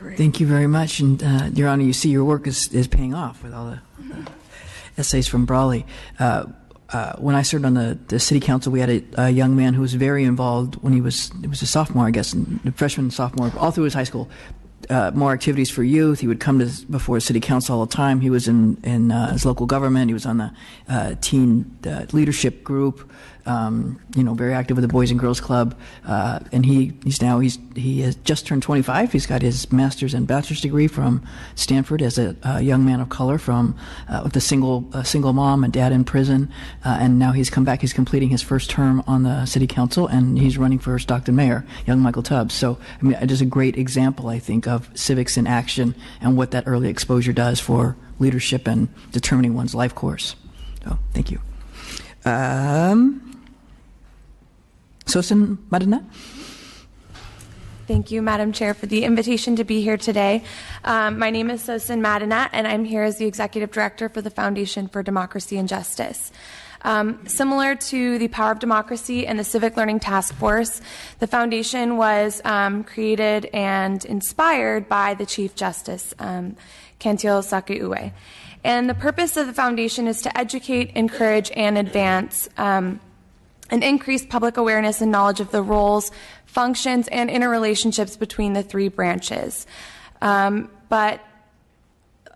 Great. Thank you very much. And, Your Honor, you see your work is paying off with all the essays from Brawley. When I served on the city council, we had a young man who was very involved when he was a sophomore, I guess, freshman, sophomore, all through his high school. More activities for youth. He would come before city council all the time. He was in his local government. He was on the teen leadership group. Very active with the Boys and Girls Club. And he has just turned 25. He's got his master's and bachelor's degree from Stanford as a young man of color with a single mom and dad in prison. And now he's come back. He's completing his first term on the city council, and he's running for Stockton mayor, young Michael Tubbs. So, I mean, just a great example, I think, of civics in action and what that early exposure does for leadership and determining one's life course. So, thank you. Sosin Madina. Thank you, Madam Chair, for the invitation to be here today. My name is Sosin Madina, and I'm here as the Executive Director for the Foundation for Democracy and Justice. Similar to the Power of Democracy and the Civic Learning Task Force, the Foundation was created and inspired by the Chief Justice, Kantio Sakaue. And the purpose of the Foundation is to educate, encourage, and advance and increase public awareness and knowledge of the roles, functions, and interrelationships between the three branches. But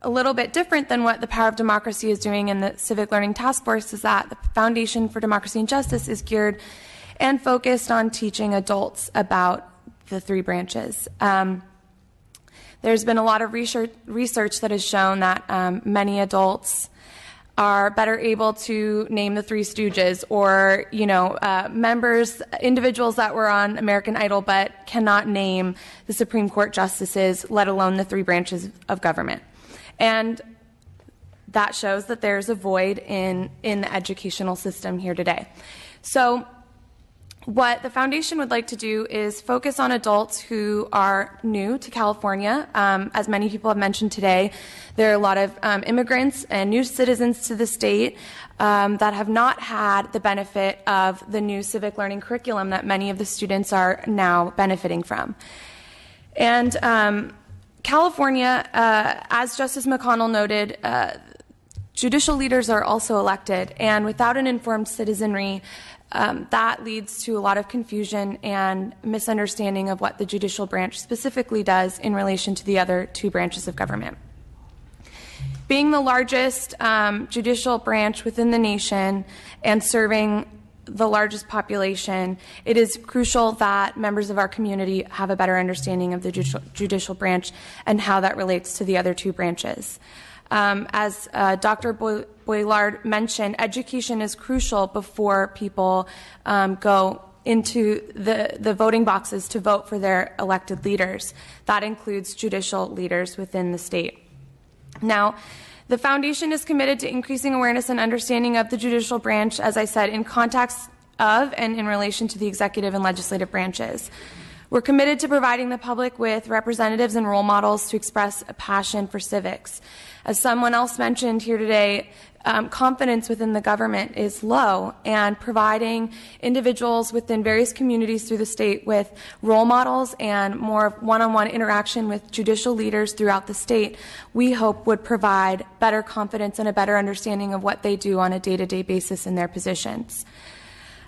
a little bit different than what the Power of Democracy is doing in the Civic Learning Task Force is that the Foundation for Democracy and Justice is geared and focused on teaching adults about the three branches. There's been a lot of research that has shown that many adults are better able to name the Three Stooges or, individuals that were on American Idol but cannot name the Supreme Court justices, let alone the three branches of government. And that shows that there's a void in the educational system here today. So what the Foundation would like to do is focus on adults who are new to California. As many people have mentioned today, there are a lot of immigrants and new citizens to the state that have not had the benefit of the new civic learning curriculum that many of the students are now benefiting from. And California, as Justice McConnell noted, judicial leaders are also elected, and without an informed citizenry, that leads to a lot of confusion and misunderstanding of what the judicial branch specifically does in relation to the other two branches of government. Being the largest judicial branch within the nation and serving the largest population, it is crucial that members of our community have a better understanding of the judicial branch and how that relates to the other two branches. As Dr. Boilard mentioned, education is crucial before people go into the voting boxes to vote for their elected leaders. That includes judicial leaders within the state. Now, the Foundation is committed to increasing awareness and understanding of the judicial branch, as I said, in context of and in relation to the executive and legislative branches. We're committed to providing the public with representatives and role models to express a passion for civics. As someone else mentioned here today, confidence within the government is low, and providing individuals within various communities through the state with role models and more one-on-one interaction with judicial leaders throughout the state, we hope would provide better confidence and a better understanding of what they do on a day-to-day basis in their positions.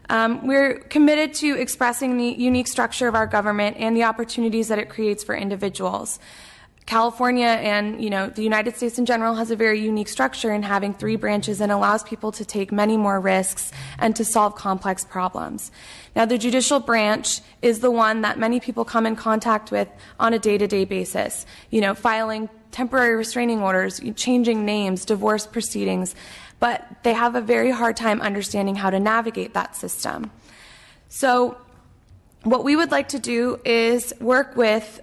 We're committed to expressing the unique structure of our government and the opportunities that it creates for individuals. California and the United States in general has a very unique structure in having three branches and allows people to take many more risks and to solve complex problems. Now, the judicial branch is the one that many people come in contact with on a day-to-day basis, filing temporary restraining orders, changing names, divorce proceedings, but they have a very hard time understanding how to navigate that system. So what we would like to do is work with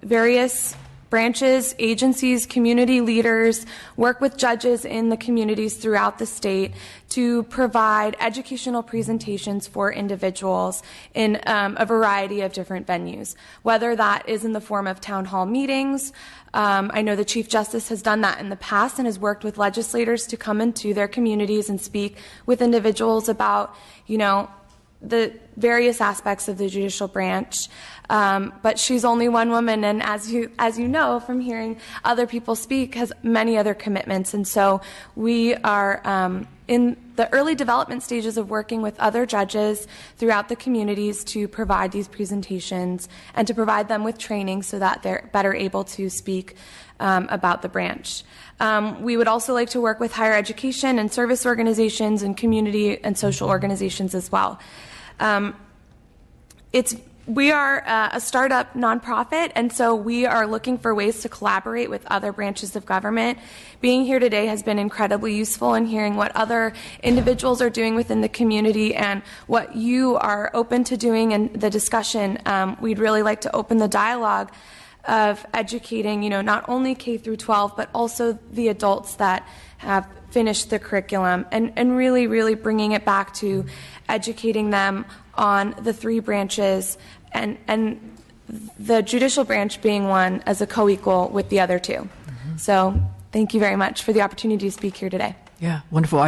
various branches, agencies, community leaders, work with judges in the communities throughout the state to provide educational presentations for individuals in a variety of different venues, whether that is in the form of town hall meetings. I know the Chief Justice has done that in the past and has worked with legislators to come into their communities and speak with individuals about, the various aspects of the judicial branch. But she's only one woman, and as you know from hearing other people speak, has many other commitments. And so we are in the early development stages of working with other judges throughout the communities to provide these presentations and to provide them with training so that they're better able to speak about the branch. We would also like to work with higher education and service organizations and community and social organizations as well. We are a startup nonprofit, and so we are looking for ways to collaborate with other branches of government. Being here today has been incredibly useful in hearing what other individuals are doing within the community and what you are open to doing in the discussion. We'd really like to open the dialogue of educating, not only K through 12, but also the adults that have finished the curriculum, and really, really bringing it back to educating them on the three branches, and the judicial branch being one as a co-equal with the other two. So thank you very much for the opportunity to speak here today. Yeah, wonderful.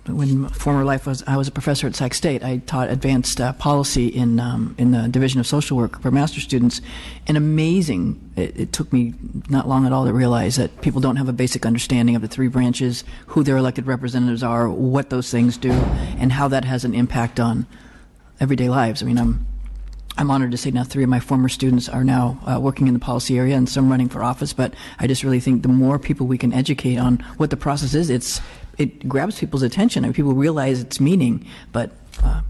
When my former life I was a professor at Sac State. I taught advanced policy in the Division of Social Work for master's students. And amazing, it took me not long at all to realize that people don't have a basic understanding of the three branches, who their elected representatives are, what those things do, and how that has an impact on everyday lives. I mean, I'm honored to say now 3 of my former students are now working in the policy area and some running for office, but I just really think the more people we can educate on what the process is, it grabs people's attention. I mean, people realize its meaning, but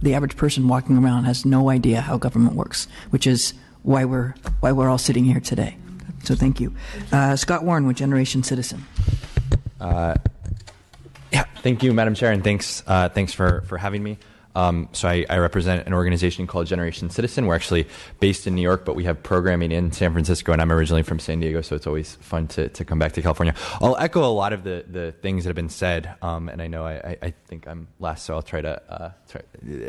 the average person walking around has no idea how government works, which is why we're all sitting here today. So thank you. Scott Warren with Generation Citizen. Yeah, thank you, Madam Chair, and thanks for having me. So I represent an organization called Generation Citizen. We're actually based in New York, but we have programming in San Francisco, and I'm originally from San Diego, so it's always fun to come back to California. I'll echo a lot of the things that have been said, and I know I think I'm last, so I'll try to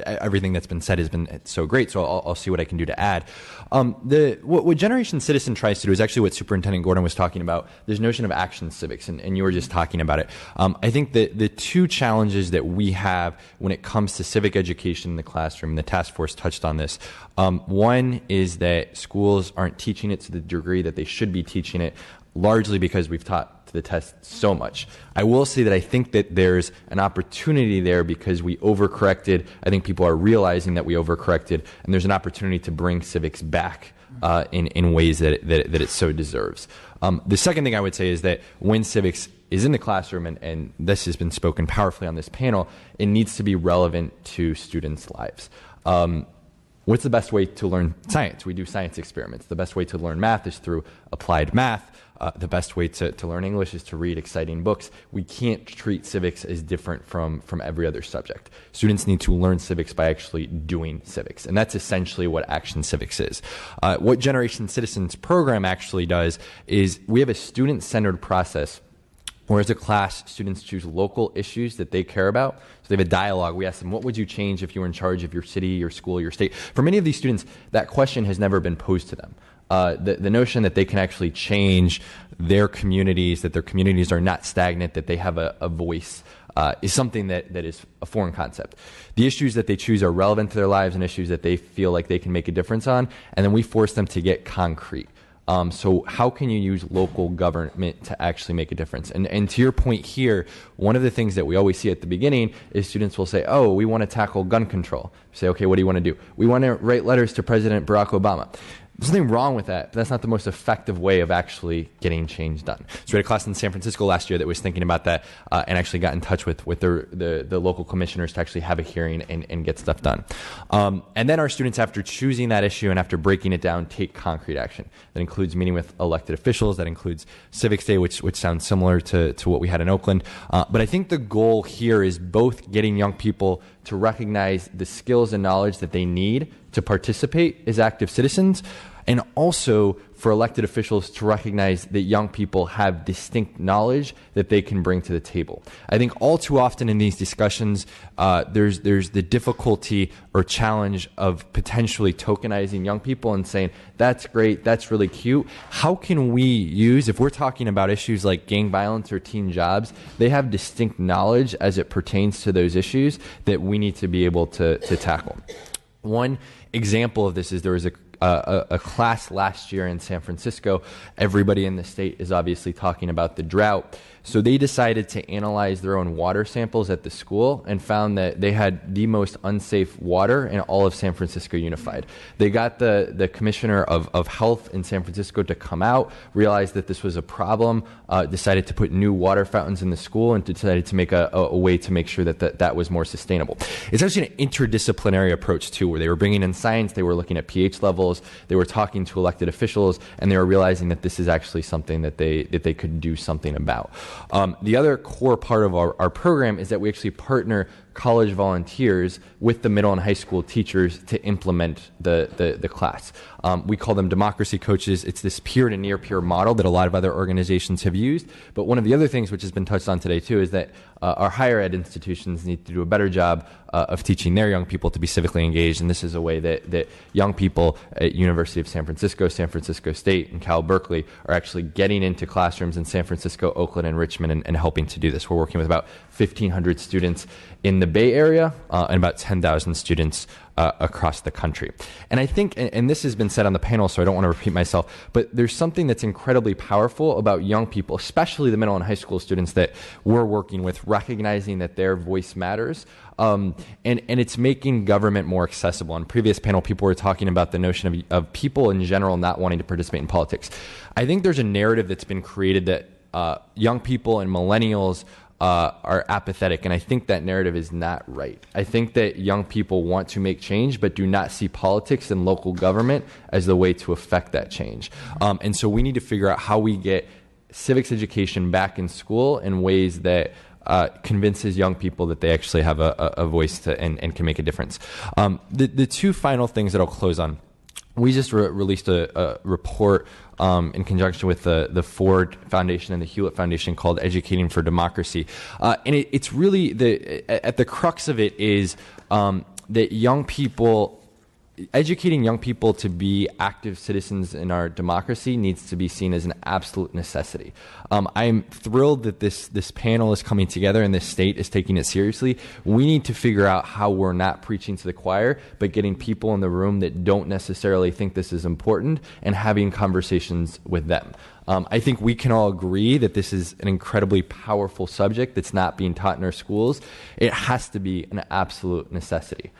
everything that's been said has been so great, so I'll see what I can do to add. What Generation Citizen tries to do is actually what Superintendent Gordon was talking about, this notion of action civics, and you were just talking about it. I think that the two challenges that we have when it comes to civic education in the classroom, and the task force touched on this. One is that schools aren't teaching it to the degree that they should be teaching it, largely because we've taught to the test so much. I will say that I think that there's an opportunity there because we overcorrected. I think people are realizing that we overcorrected, and there's an opportunity to bring civics back in ways that it so deserves. The second thing I would say is that when civics is in the classroom, and this has been spoken powerfully on this panel, it needs to be relevant to students' lives. What's the best way to learn science? We do science experiments. The best way to learn math is through applied math. The best way to learn English is to read exciting books. We can't treat civics as different from every other subject. Students need to learn civics by actually doing civics, and that's essentially what Action Civics is. What Generation Citizens program actually does is we have a student-centered process where as a class, students choose local issues that they care about. So they have a dialogue. We ask them, what would you change if you were in charge of your city, your school, your state? For many of these students, that question has never been posed to them. The notion that they can actually change their communities, that their communities are not stagnant, that they have a voice, is something that is a foreign concept. The issues that they choose are relevant to their lives and issues that they feel like they can make a difference on, and then we force them to get concrete. So how can you use local government to actually make a difference? And to your point here, one of the things that we always see at the beginning is students will say, oh, we want to tackle gun control. Say, okay, what do you want to do? We want to write letters to President Barack Obama. There's nothing wrong with that, but that's not the most effective way of actually getting change done. So we had a class in San Francisco last year that was thinking about that and actually got in touch with the local commissioners to actually have a hearing and get stuff done. And then our students, after choosing that issue and after breaking it down, take concrete action. That includes meeting with elected officials. That includes Civics Day, which sounds similar to what we had in Oakland. But I think the goal here is both getting young people to recognize the skills and knowledge that they need to participate as active citizens, and also for elected officials to recognize that young people have distinct knowledge that they can bring to the table. I think all too often in these discussions, there's the difficulty or challenge of potentially tokenizing young people and saying, that's great, that's really cute. How can we use, if we're talking about issues like gang violence or teen jobs, they have distinct knowledge as it pertains to those issues that we need to be able to tackle. One example of this is there was a class last year in San Francisco. Everybody in the state is obviously talking about the drought. So they decided to analyze their own water samples at the school and found that they had the most unsafe water in all of San Francisco unified. They got the commissioner of health in San Francisco to come out, realized that this was a problem, decided to put new water fountains in the school, and decided to make a way to make sure that was more sustainable. It's actually an interdisciplinary approach too, where they were bringing in science, they were looking at pH levels, they were talking to elected officials, and they were realizing that this is actually something that they could do something about. The other core part of our program is that we actually partner college volunteers with the middle and high school teachers to implement the class. We call them democracy coaches. It's this peer to near peer model that a lot of other organizations have used. But one of the other things which has been touched on today too is that our higher ed institutions need to do a better job of teaching their young people to be civically engaged. And this is a way that young people at University of San Francisco State, and Cal Berkeley are actually getting into classrooms in San Francisco, Oakland, and Richmond and helping to do this. We're working with about 1,500 students in the Bay Area and about 10,000 students across the country. And I think, and this has been said on the panel, so I don't want to repeat myself, but there's something that's incredibly powerful about young people, especially the middle and high school students that we're working with, recognizing that their voice matters. And it's making government more accessible. On previous panel, people were talking about the notion of people in general not wanting to participate in politics. I think there's a narrative that's been created that young people and millennials are apathetic, and I think that narrative is not right. I think that young people want to make change but do not see politics and local government as the way to affect that change. And so we need to figure out how we get civics education back in school in ways that convinces young people that they actually have a voice to, and can make a difference. The two final things that I'll close on. We just released a report in conjunction with the Ford Foundation and the Hewlett Foundation called Educating for Democracy. And it's really, at the crux of it is that educating young people to be active citizens in our democracy needs to be seen as an absolute necessity. I'm thrilled that this panel is coming together and this state is taking it seriously. We need to figure out how we're not preaching to the choir, but getting people in the room that don't necessarily think this is important and having conversations with them. I think we can all agree that this is an incredibly powerful subject that's not being taught in our schools. It has to be an absolute necessity.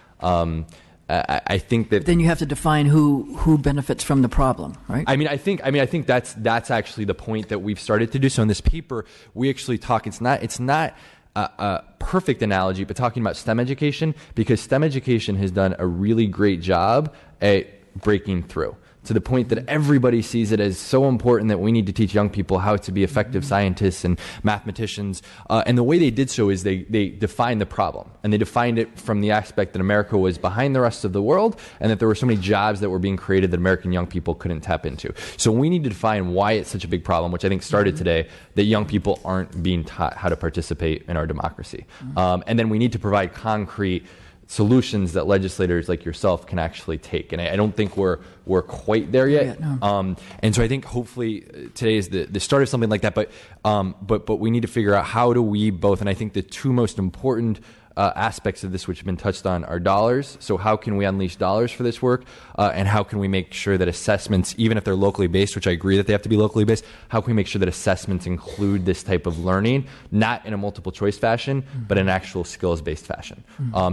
I think that then you have to define who benefits from the problem, right? I think that's actually the point that we've started to do. So in this paper, we actually talk. It's not a perfect analogy, but talking about STEM education, because STEM education has done a really great job at breaking through to the point that everybody sees it as so important that we need to teach young people how to be effective scientists and mathematicians. And the way they did so is they defined the problem. And they defined it from the aspect that America was behind the rest of the world and that there were so many jobs that were being created that American young people couldn't tap into. So we need to define why it's such a big problem, which I think started today, that young people aren't being taught how to participate in our democracy. And then we need to provide concrete solutions that legislators like yourself can actually take. And I don't think we're quite there yet. No. And so I think hopefully today is the start of something like that. But we need to figure out how do we both, and I think the two most important aspects of this which have been touched on are dollars. So how can we unleash dollars for this work? And how can we make sure that assessments, even if they're locally based, which I agree that they have to be locally based, how can we make sure that assessments include this type of learning, not in a multiple choice fashion, but in an actual skills based fashion?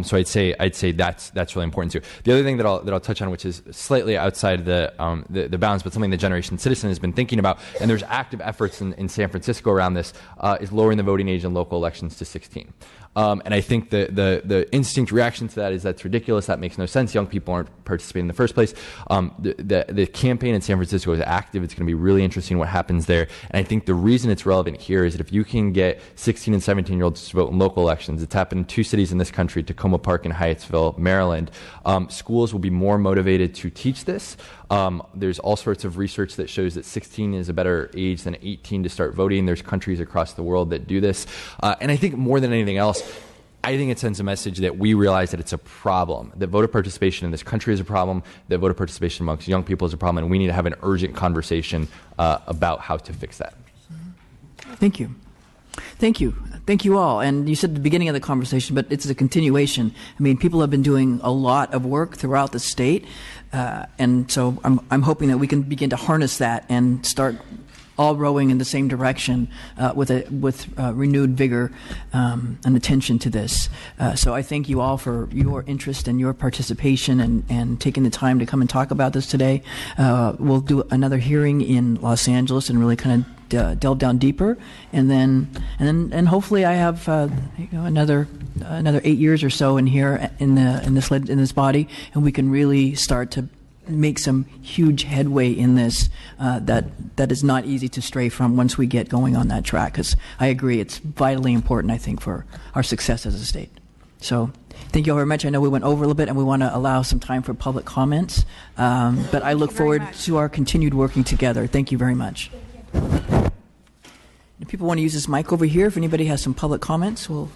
So I'd say that's really important too. The other thing that I'll touch on, which is slightly outside the bounds, but something that Generation Citizen has been thinking about, and there's active efforts in San Francisco around this, is lowering the voting age in local elections to 16. And I think the instinct reaction to that is that's ridiculous. That makes no sense. Young people aren't participating in the first place. The campaign in San Francisco is active. It's going to be really interesting what happens there. And I think the reason it's relevant here is that if you can get 16 and 17-year-olds to vote in local elections, it's happened in 2 cities in this country, Tacoma Park and Hyattsville, Maryland, schools will be more motivated to teach this. There's all sorts of research that shows that 16 is a better age than 18 to start voting. There's countries across the world that do this. And I think more than anything else, I think it sends a message that we realize that it's a problem, that voter participation in this country is a problem, that voter participation amongst young people is a problem, and we need to have an urgent conversation about how to fix that. Thank you. Thank you. Thank you all. And you said at the beginning of the conversation, but it's a continuation. I mean, people have been doing a lot of work throughout the state, and so I'm hoping that we can begin to harness that and start all rowing in the same direction with renewed vigor and attention to this. So I thank you all for your interest and your participation and taking the time to come and talk about this today. We'll do another hearing in Los Angeles and really kind of delve down deeper, and hopefully I have another 8 years or so in here in this body, and we can really start to make some huge headway in this that is not easy to stray from once we get going on that track, because I agree it's vitally important, I think, for our success as a state. So thank you all very much. I know we went over a little bit and we want to allow some time for public comments, but I look forward to our continued working together. Thank you very much. If people want to use this mic over here, if anybody has some public comments, we'll...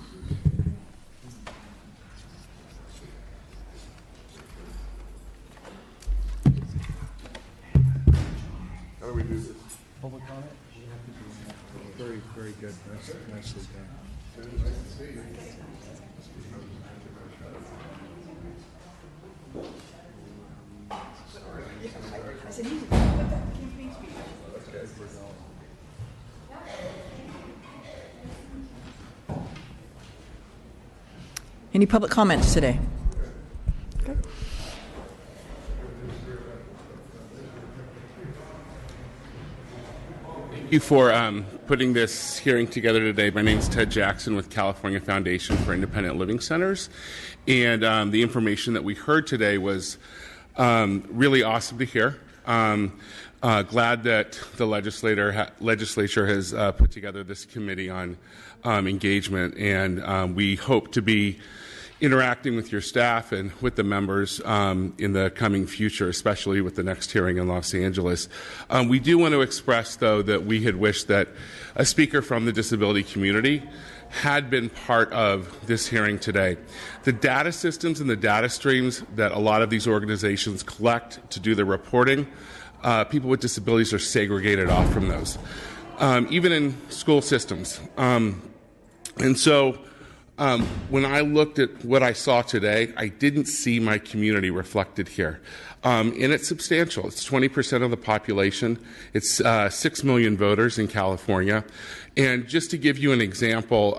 How do we do this? Public comment? Very, very good. Nicely done. Any public comments today? Okay. Thank you for putting this hearing together today. My name is Ted Jackson with California Foundation for Independent Living Centers. And the information that we heard today was really awesome to hear. Glad that the legislature has put together this committee on engagement, and we hope to be interacting with your staff and with the members in the coming future, especially with the next hearing in Los Angeles. We do want to express, though, that we had wished that a speaker from the disability community had been part of this hearing today. The data systems and the data streams that a lot of these organizations collect to do their reporting, people with disabilities are segregated off from those, even in school systems. And so when I looked at what I saw today, I didn't see my community reflected here. And it's substantial. It's 20% of the population. It's 6 million voters in California. And just to give you an example,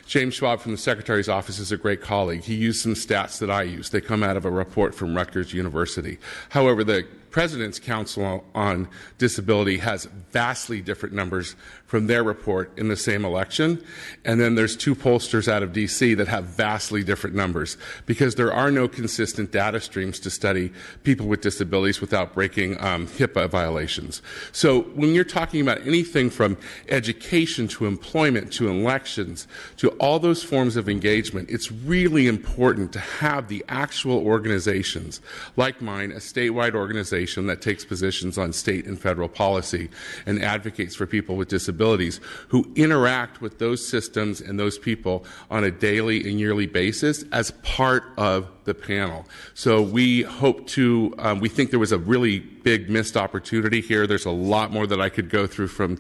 James Schwab from the Secretary's Office is a great colleague. He used some stats that I use. They come out of a report from Rutgers University. However, the President's Council on Disability has vastly different numbers from their report in the same election. And then there's 2 pollsters out of D.C. that have vastly different numbers because there are no consistent data streams to study people with disabilities without breaking HIPAA violations. So when you're talking about anything from education to employment to elections to all those forms of engagement, it's really important to have the actual organizations like mine, a statewide organization that takes positions on state and federal policy and advocates for people with disabilities who interact with those systems and those people on a daily and yearly basis as part of the panel. So we hope to, we think there was a really big missed opportunity here. There's a lot more that I could go through from,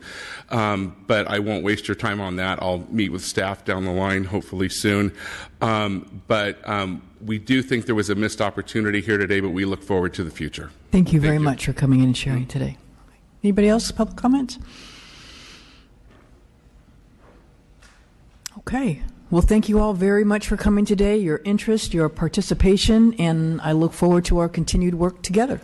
but I won't waste your time on that. I'll meet with staff down the line, hopefully soon. We do think there was a missed opportunity here today, but we look forward to the future. Thank you very much for coming in and sharing today. Anybody else, public comments? Okay. Well, thank you all very much for coming today, your interest, your participation, and I look forward to our continued work together.